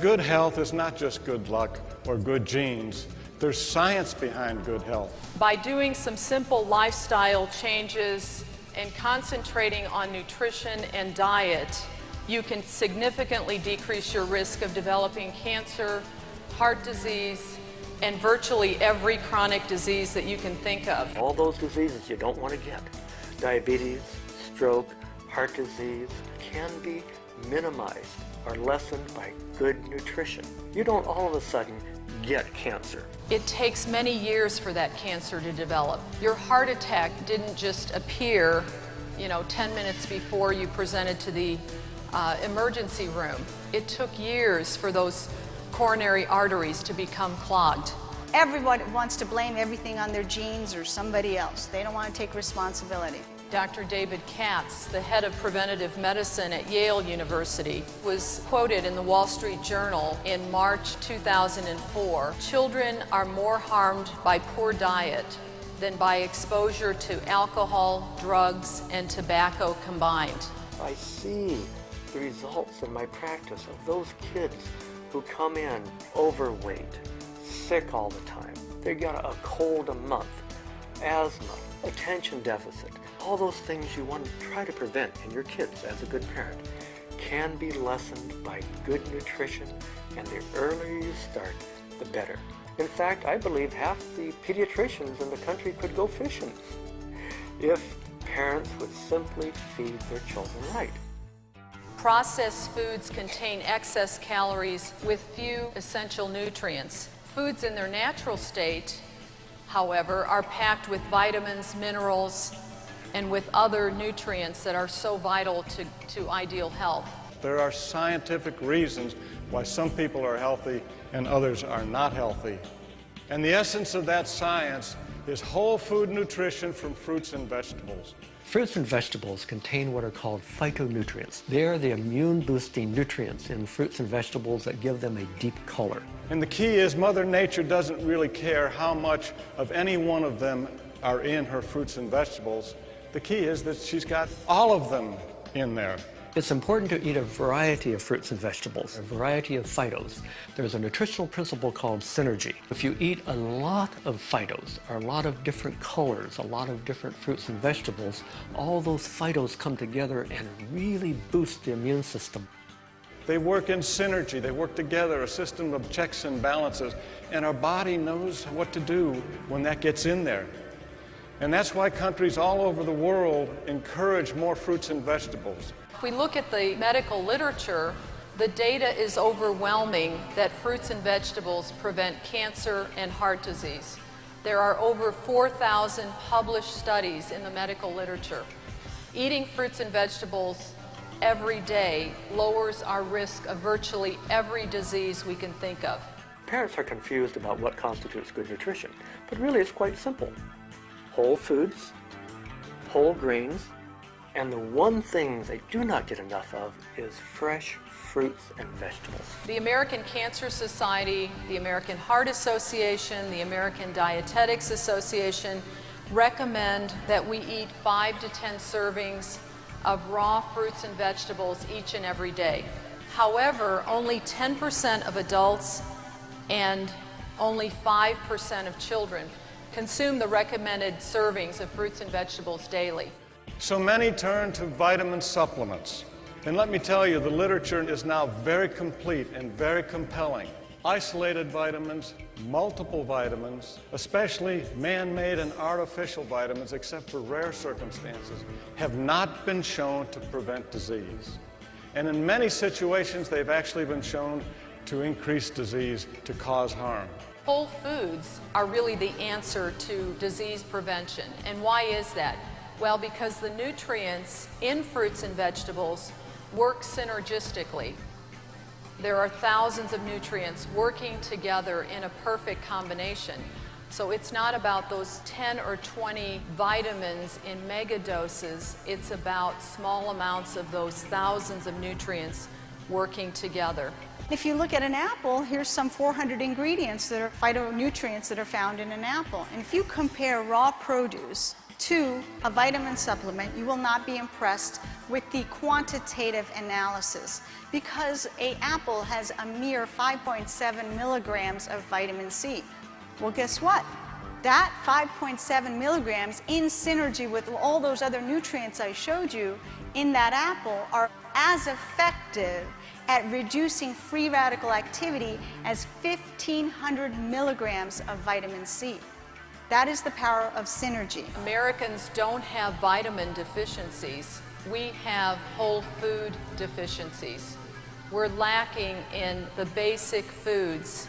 Good health is not just good luck or good genes. There's science behind good health. By doing some simple lifestyle changes and concentrating on nutrition and diet, you can significantly decrease your risk of developing cancer, heart disease, and virtually every chronic disease that you can think of. All those diseases you don't want to get, diabetes, stroke, heart disease, can be minimized or lessened by good nutrition. You don't all of a sudden get cancer. It takes many years for that cancer to develop. Your heart attack didn't just appear, 10 minutes before you presented to the emergency room. It took years for those coronary arteries to become clogged. Everyone wants to blame everything on their genes or somebody else. They don't want to take responsibility. Dr. David Katz, the head of preventative medicine at Yale University, was quoted in the Wall Street Journal in March 2004. Children are more harmed by poor diet than by exposure to alcohol, drugs, and tobacco combined. I see the results in my practice of those kids who come in overweight, sick all the time. They got a cold a month, asthma, attention deficit. All those things you want to try to prevent in your kids as a good parent can be lessened by good nutrition, and the earlier you start, the better. In fact, I believe half the pediatricians in the country could go fishing if parents would simply feed their children right. Processed foods contain excess calories with few essential nutrients. Foods in their natural state, however, are packed with vitamins, minerals, and with other nutrients that are so vital to ideal health. There are scientific reasons why some people are healthy and others are not healthy. And the essence of that science is whole food nutrition from fruits and vegetables. Fruits and vegetables contain what are called phytonutrients. They are the immune-boosting nutrients in fruits and vegetables that give them a deep color. And the key is Mother Nature doesn't really care how much of any one of them are in her fruits and vegetables. The key is that she's got all of them in there. It's important to eat a variety of fruits and vegetables, a variety of phytos. There's a nutritional principle called synergy. If you eat a lot of phytos, or a lot of different colors, a lot of different fruits and vegetables, all those phytos come together and really boost the immune system. They work in synergy, they work together, a system of checks and balances, and our body knows what to do when that gets in there. And that's why countries all over the world encourage more fruits and vegetables. If we look at the medical literature, the data is overwhelming that fruits and vegetables prevent cancer and heart disease. There are over 4,000 published studies in the medical literature. Eating fruits and vegetables every day lowers our risk of virtually every disease we can think of. Parents are confused about what constitutes good nutrition, but really it's quite simple. Whole foods, whole grains, and the one thing they do not get enough of is fresh fruits and vegetables. The American Cancer Society, the American Heart Association, the American Dietetics Association recommend that we eat 5 to 10 servings of raw fruits and vegetables each and every day. However, only 10% of adults and only 5% of children consume the recommended servings of fruits and vegetables daily. So many turn to vitamin supplements. And let me tell you, the literature is now very complete and very compelling. Isolated vitamins, multiple vitamins, especially man-made and artificial vitamins, except for rare circumstances, have not been shown to prevent disease. And in many situations, they've actually been shown to increase disease, to cause harm. Whole foods are really the answer to disease prevention. And why is that? Well, because the nutrients in fruits and vegetables work synergistically. There are thousands of nutrients working together in a perfect combination. So it's not about those 10 or 20 vitamins in mega doses. It's about small amounts of those thousands of nutrients working together. If you look at an apple, here's some 400 ingredients that are phytonutrients that are found in an apple. And if you compare raw produce to a vitamin supplement, you will not be impressed with the quantitative analysis, because an apple has a mere 5.7 milligrams of vitamin C. Well, guess what? That 5.7 milligrams, in synergy with all those other nutrients I showed you in that apple, are as effective at reducing free radical activity as 1,500 milligrams of vitamin C. That is the power of synergy. Americans don't have vitamin deficiencies. We have whole food deficiencies. We're lacking in the basic foods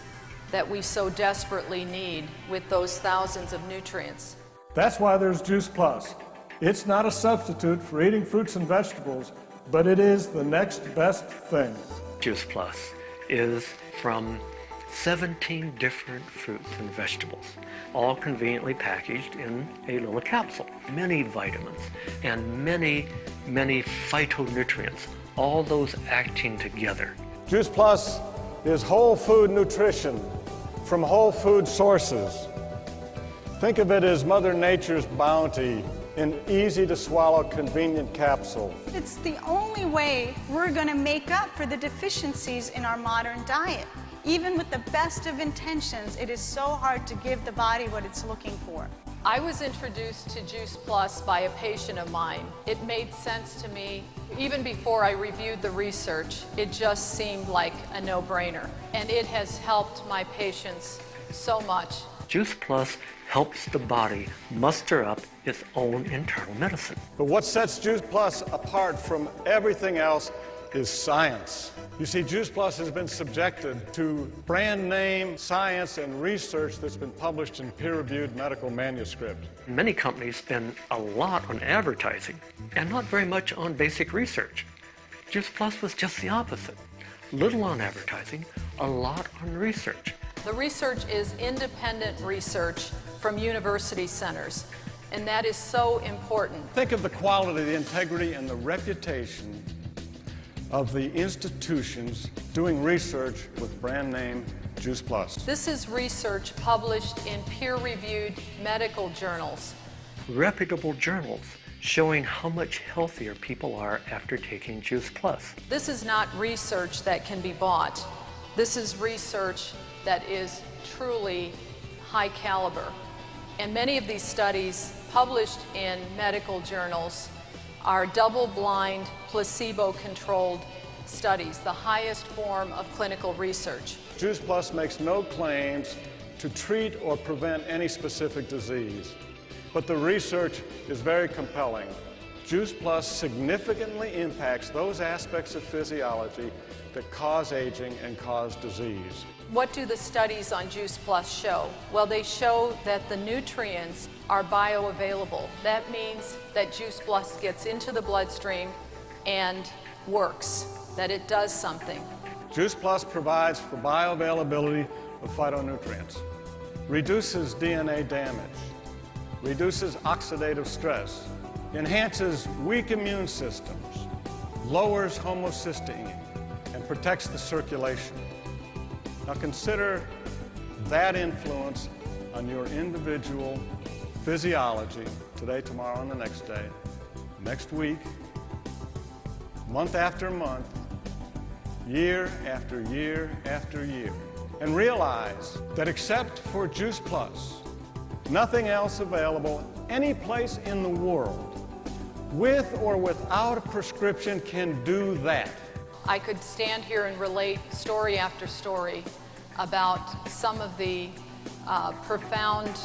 that we so desperately need with those thousands of nutrients. That's why there's Juice Plus. It's not a substitute for eating fruits and vegetables, but it is the next best thing. Juice Plus is from 17 different fruits and vegetables, all conveniently packaged in a little capsule. Many vitamins and many phytonutrients, all those acting together. Juice Plus is whole food nutrition from whole food sources. Think of it as Mother Nature's bounty in easy-to-swallow, convenient capsule. It's the only way we're going to make up for the deficiencies in our modern diet. Even with the best of intentions, it is so hard to give the body what it's looking for. I was introduced to Juice Plus by a patient of mine. It made sense to me. Even before I reviewed the research, it just seemed like a no-brainer. And it has helped my patients so much. Juice Plus helps the body muster up its own internal medicine. But what sets Juice Plus apart from everything else is science. You see, Juice Plus has been subjected to brand name science and research that's been published in peer-reviewed medical manuscripts. Many companies spend a lot on advertising and not very much on basic research. Juice Plus was just the opposite. Little on advertising, a lot on research. The research is independent research from university centers, and that is so important. Think of the quality, the integrity, and the reputation of the institutions doing research with brand name Juice Plus. This is research published in peer-reviewed medical journals. Reputable journals showing how much healthier people are after taking Juice Plus. This is not research that can be bought. This is research that is truly high caliber. And many of these studies published in medical journals are double-blind, placebo-controlled studies, the highest form of clinical research. Juice Plus makes no claims to treat or prevent any specific disease, but the research is very compelling. Juice Plus significantly impacts those aspects of physiology that cause aging and cause disease. What do the studies on Juice Plus show? Well, they show that the nutrients are bioavailable. That means that Juice Plus gets into the bloodstream and works, that it does something. Juice Plus provides for bioavailability of phytonutrients, reduces DNA damage, reduces oxidative stress, enhances weak immune systems, lowers homocysteine, and protects the circulation. Now consider that influence on your individual physiology today, tomorrow, and the next day, next week, month after month, year after year after year. And realize that except for Juice Plus, nothing else available any place in the world, with or without a prescription, can do that. I could stand here and relate story after story about some of the profound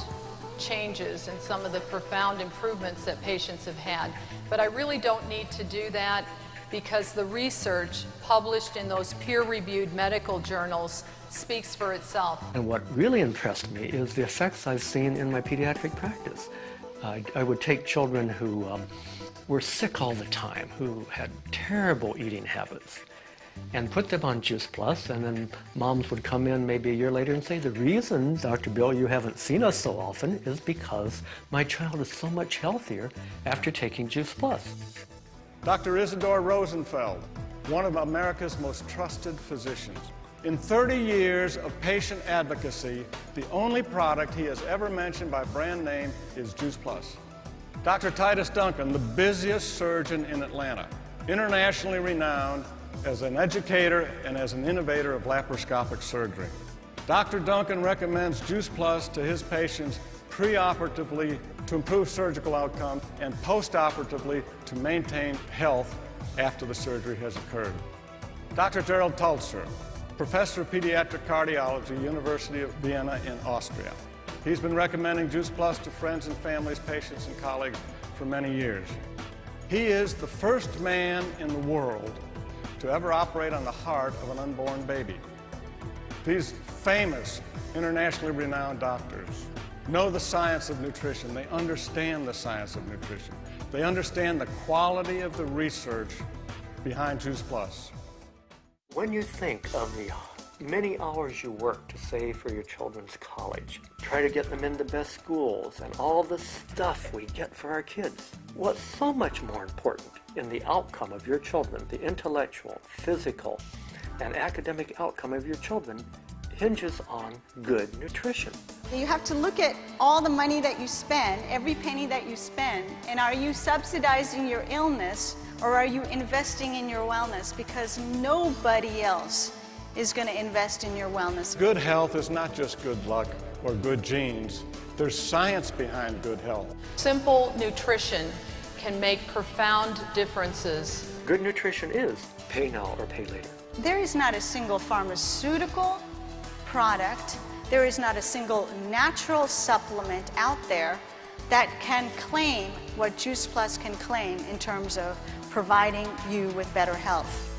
changes and some of the profound improvements that patients have had. But I really don't need to do that because the research published in those peer-reviewed medical journals speaks for itself. And what really impressed me is the effects I've seen in my pediatric practice. I would take children who were sick all the time, who had terrible eating habits, and put them on Juice Plus, and then moms would come in maybe a year later and say, the reason, Dr. Bill, you haven't seen us so often is because my child is so much healthier after taking Juice Plus. Dr. Isadore Rosenfeld, one of America's most trusted physicians. In 30 years of patient advocacy, the only product he has ever mentioned by brand name is Juice Plus. Dr. Titus Duncan, the busiest surgeon in Atlanta, internationally renowned as an educator and as an innovator of laparoscopic surgery. Dr. Duncan recommends Juice Plus to his patients preoperatively to improve surgical outcomes and postoperatively to maintain health after the surgery has occurred. Dr. Gerald Tulzer, professor of pediatric cardiology, University of Vienna in Austria. He's been recommending Juice Plus to friends and families, patients and colleagues for many years. He is the first man in the world to ever operate on the heart of an unborn baby. These famous, internationally renowned doctors know the science of nutrition. They understand the science of nutrition. They understand the quality of the research behind Juice Plus. When you think of the many hours you work to save for your children's college, try to get them into best schools, and all the stuff we get for our kids, what's so much more important in the outcome of your children, the intellectual, physical, and academic outcome of your children, hinges on good nutrition. You have to look at all the money that you spend, every penny that you spend, and are you subsidizing your illness or are you investing in your wellness? Because nobody else is going to invest in your wellness. Good health is not just good luck or good genes. There's science behind good health. Simple nutrition can make profound differences. Good nutrition is pay now or pay later. There is not a single pharmaceutical product, there is not a single natural supplement out there that can claim what Juice Plus can claim in terms of providing you with better health.